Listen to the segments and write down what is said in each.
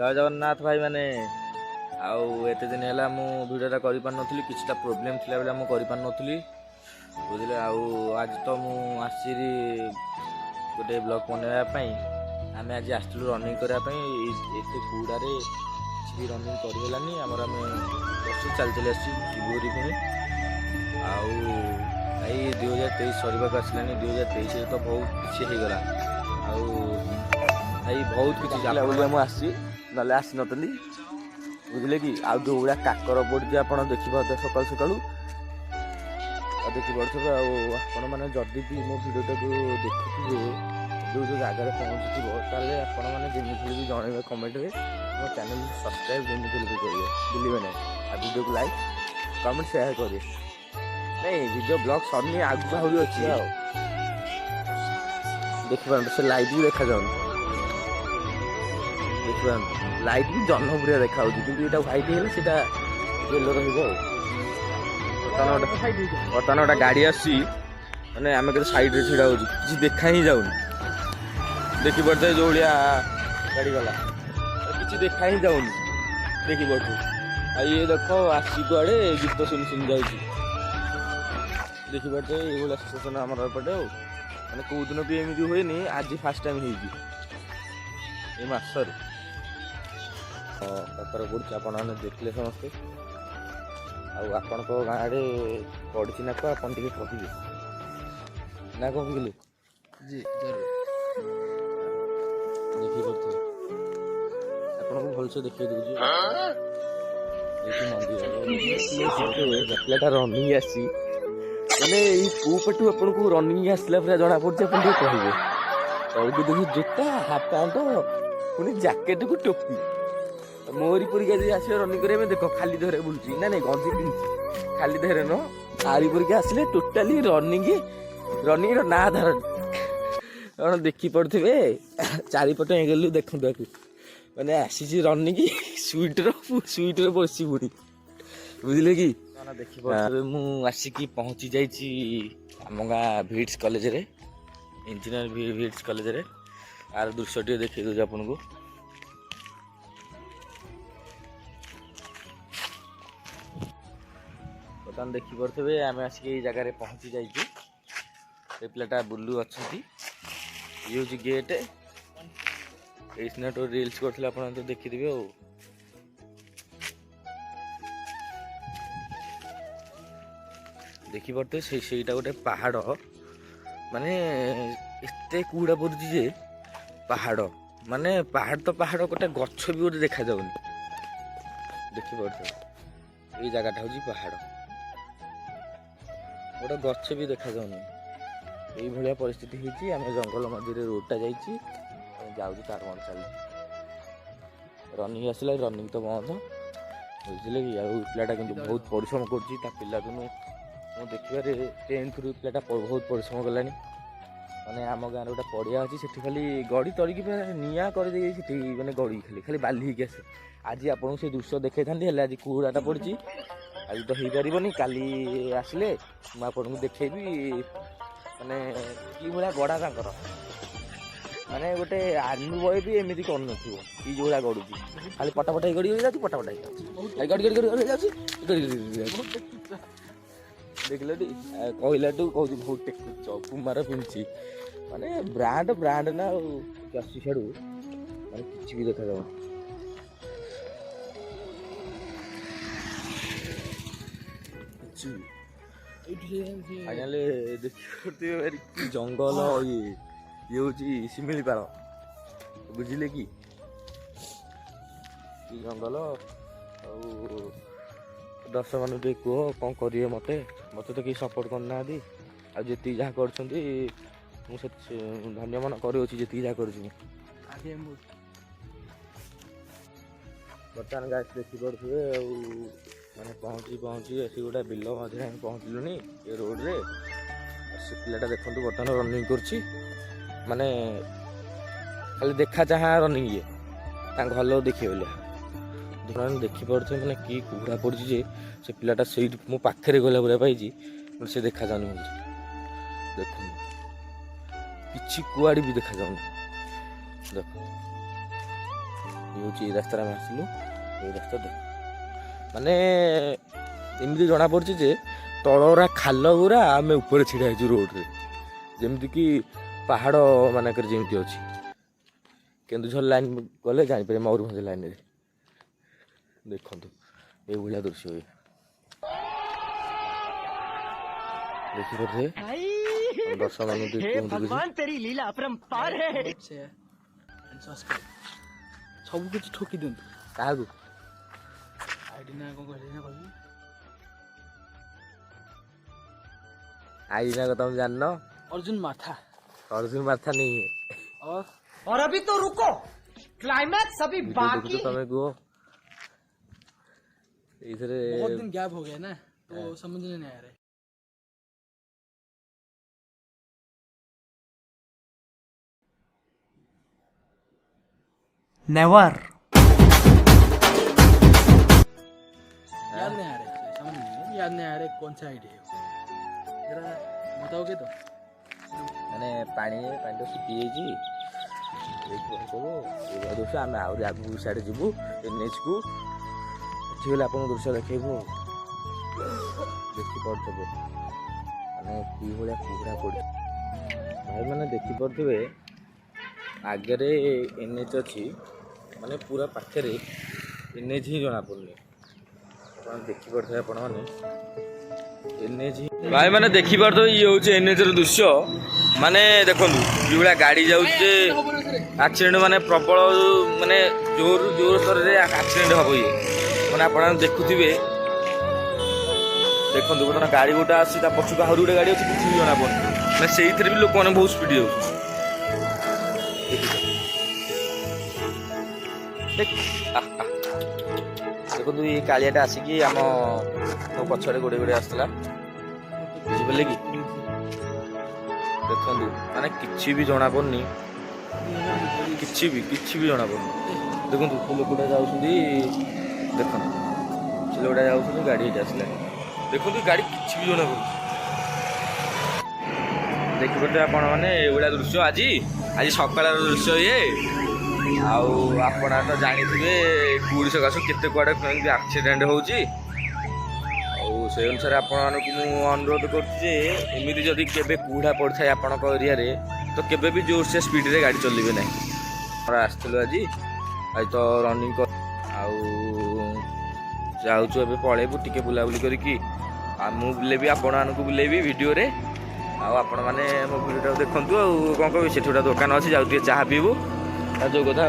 जय जगन्नाथ भाई मैंने आउ एत दिन है भिडियोटा कर किसी प्रोब्लेम थी बेले मुझे कर बुझे आज तो मुझे गोटे ब्लॉग बनवाई आम आज आसलु रनिंग करने कूड़े किसी रनिंग करगलानी आमर आम बस चल चली आसुरी पुणी आई 2023 सर आसलानी 2023 तो बहुत किसी होगला भाई बहुत किसी जाला बोलिए मुझे आसी ना आसी नी बुझे कि आउ जो भाया काकर पड़ी आप देखिए सकाल सकालू देखिपे आपण मैंने जदि भी मो भिडियोटा को देखुए जो जो जगार पहुँचुव ताले आपण मैंने जमी भी जनइबे कमेंट में मो चैनल सब्सक्राइब जमी भी करेंगे बुझे ना आ वीडियो को लाइक कमेंट शेयर करेंगे नहीं वीडियो ब्लॉग सरनी आगू आहरी अच्छी देखिए से लाइट भी देखा जाऊन देखिए लाइट भी जन्म पूरा देखा कि व्हाइट है येलो बर्तमान गोटे गाड़ी आसी मैंने आम के साइड रे छिड़ा किसी देखा ही जाऊन देखी पड़ते जो भाया गाड़ी गला किसी देखा ही जाऊन देखी पड़ते ये देख आसी कुआड़े गीत सुन सुन जाऊँगी देखी पड़ते ये सिचुएसन आम एपटे मैंने कौ दिन भी एमती हुए आज फास्ट टाइम हो मसर काकर पड़ी आप देखले समस्ते आपण गाँव पड़ी ना को आपन टे कहे ना कहले जी जरूर देखिए पड़ते आपन को भलसे देखिए दूसरी मंदिर रनिंग आसी मैंने कौपटू आपन को रनिंग आसला पूरा जना पड़े आप कहे तौक देखिए जूता हाफ पैंट पुणी जैकेट को टोपी मोरी परिका जी आस रनिंग करेंगे देख खाली देहरे बुलूची ना नहीं गंजी पिंधि खाली देहरे न सारी परिका आसले टोटाली रनिंग ना धारण कौन देखी पड़े चारिपट एंगल देखु मैंने आसी रनिंग स्वीटर बसी पुणी बुझे कि देखी पड़े मुझे पहुँची जाइए आम गाँ भिट्स कॉलेज रे इंजीनियर भिट्स कॉलेज रे आर दृश्य टे देखी दूसरी आपन को बर्तमान देखी पड़े आम आसिक जगह पहुँची जाइए पिलाटा बुलू अच्छा ये हूँ गेट ये तो रिल्स करते आप तो देखिदेवे देखी पड़ते से गोटे पहाड़ माने एते कूड़ा पड़ुची जे पहाड़ माने पहाड़ तो पहाड़ गोटे गछ भी गोटे देखा जाऊनी देखी पड़ते ये जगह हूँ पहाड़ गोटे गछ भी देखा जाऊनी यही भाया परिस्थिति होती आम जंगल मध्य रोडटा जाऊँ तार बंद चल रनिंग आसला रनिंग तो बंद बुझे कि पिलाटा कि बहुत परिश्रम कर देखिए 10th रु पिलाटा बहुत परिश्रम कलानी मैंने आम गाँव गोटे पड़िया अच्छी से खाली गड़ी तड़िकी निआ कर मैंने गड़ी खाली खाली बाली होगी आसे आज आपको से दृश्य देखा था आज कूड़ाटा पड़ी आज तो हो पारनी काली आसिले मुझे देखेबी माने कि भाया गड़ा तांकर माने गोटे आर्मी बॉय भी एमती कर जो भाया गड़ुची खाली पटापटा गड़ी जाऊँ पटापटा गड़ी गड़ी गड़ी जाऊँ देखल कहला तू कह बहुत टेकुच पुमार पिंधि माने ब्रांड ना आसी छाड़ू माने किसी भी देखा जाऊ देखिए जंगल ये हूँ शिमिलीपाल बुझिले कि जंगल दर्शक मान कह कौन करेंगे मत तो कहीं सपोर्ट करना आती जहाँ कर धन्य मन कर जहाँ कर बर्तमान गाय देखी पड़े मैंने पहुँची ऐसी गोटे बिल मझे पहुँचलुनि ये रोड रे से पिलाटा देखते बर्तमान रनिंग कर माने खाली देखा चाह रनिंग ये घर लोग देखिए बोलिए देखी पड़े मैंने कि कुड़ा पड़ी जे से पिलाटा से मो पाखे गला भाया पाई से देखा जाऊनी मुझे देख कि कुआड़ी भी देखा जाऊनी देख ହେଉଛି ଏଇ ରାସ୍ତାରେ ଆମେ ଆସିଲୁ। ଏଇ ରାସ୍ତା ଦେଖ ମାନେ ଏମିତି ଜଣାପଡ଼ୁଛି ଯେ ତଳରା ଖାଲ ଗୁରା ଆମେ ଉପରେ ଛିଡ଼ା ହେଇଛୁ ରୋଡ଼ରେ, ଯେମିତିକି ପାହାଡ଼ ମାନଙ୍କରେ ଯେମିତି ଅଛି। କେନ୍ଦୁଝର ଲାଇନ୍ ଗଲେ ଜାଣିପାରିବେ ମୟୂରଭଞ୍ଜ ଲାଇନ୍ରେ ଦେଖନ୍ତୁ ଏଇଭଳିଆ ଦୃଶ୍ୟ ହୁଏ। ଦେଖିପାରୁଥିବେ ଦର୍ଶକ ମାନଙ୍କୁ भगवान तेरी लीला अपरंपार है। ସବୁ କିଛି ଠକି ଦିଅନ୍ତୁ କାହାକୁ ଆଇଡି ନା କଣ କହିଲେ ନା କହିବି ଆଇଡି ନା କଥା ଜାଣିନ? अर्जुन माथा अर्जुन माथा नहीं है। और अभी तो रुको क्लाइमैक्स अभी बाकी तो तमें कुह इधर बहुत दिन गैप हो गया ना तो समझ नहीं आ रहा है। नेवर याद नहीं आ रहा है, समझ नहीं याद नहीं आ रहा है कौन सा आइडिया है जरा बताओगे तो। मैंने पानी तो सुखी जाइए दृश्य आम आहरी आगू सियाड़े जीवु एनएच को गले आप दृश्य देखू देखिपे मैंने कि भाया कुहरा पड़े भाई मैंने देखिपे आगे एनएच अच्छी माने पूरा पाखे एनएच ही जना पड़े देखिपे आपण मैंने एनएच भाई मैंने देखिपे ये हूँ एनएच दृश्य माने देखो जो गाड़ी जाऊे एक्सीडेंट माने प्रबल माने जोर जोर स्तर में एक्सीडेंट हम ये मैंने आप देखुवे देखो बर्तमान गाड़ी गोटे आसी पछक आहरी गोटे गाड़ी अच्छी किसी भी जना पड़े मैंने से भी लोक मैंने बहुत स्पीड जाऊँ देखो ये कालियाटा आसिकी आम मो पछड़े गोड़े गोड़े आसला बुझिपारे कि देखो माने किसी भी जना पड़नी किसी भी जना पड़नी देखो से लोकटा जाऊँ देख से लोकटा जाऊँ गाड़ी आसला देखो गाड़ी किसी भी जना पड़नी देखिपे आपण मैंने ये दृश्य आज आज सकाल दृश्य ये आपण तो जानी कूड़ी सकाशु केते कुआड़े एक्सीडेंट होची से अनुसार आपण अनुरोध करमती जदि केबे कुहड़ा पड़ था आपण एरिया तो केबे भी जोर से स्पीड रे गाड़ी चलेबे नहीं आसलु आज आज तो रनिंग कर जाऊँ ए पलैबू टिके बुलाबुली करके मु बुलेबी आपण मानक बुलेबी वीडियो रे आपण मैंने मो वीडियो देखु कौन कह से दुकान अच्छी जाऊ चाह पीबू जो कथा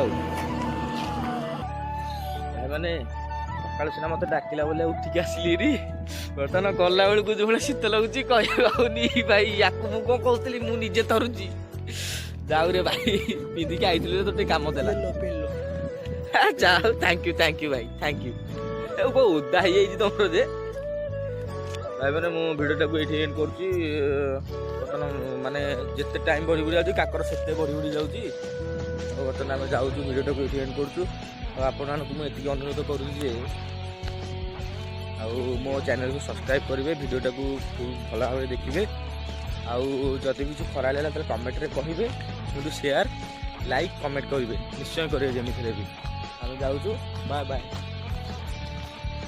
मैंने सकाल सीना मत डाकिला बोले उठिक आसली बर्तमान गला बेलू जो भाई शीत लगुच कहनी भाई या कौन कहती मुझे थरुची जाऊ रे भाई पिंधिक आई तो कम देला जाओ थैंक यू भाई थैंक यू उदा हो तुम जे भाई मैंने मु भिडियो ये एंड कर माने जिते टाइम बढ़ी बढ़ी जाऊँ काकर से बढ़ी बढ़ी जाऊँगी बर्तमान आम जाऊँ भिडियो ये एंड करूँ आपको मुझे अनुरोध करुँचे मो चैनल को सब्सक्राइब करेंगे भिडियोटा को भल भाव देखिए आदि किसी खराब लगा तो कमेंट रे कहे कि शेयर लाइक कमेंट करेंगे निश्चय करेंगे जमी भी आम जाऊँ बाय बाय।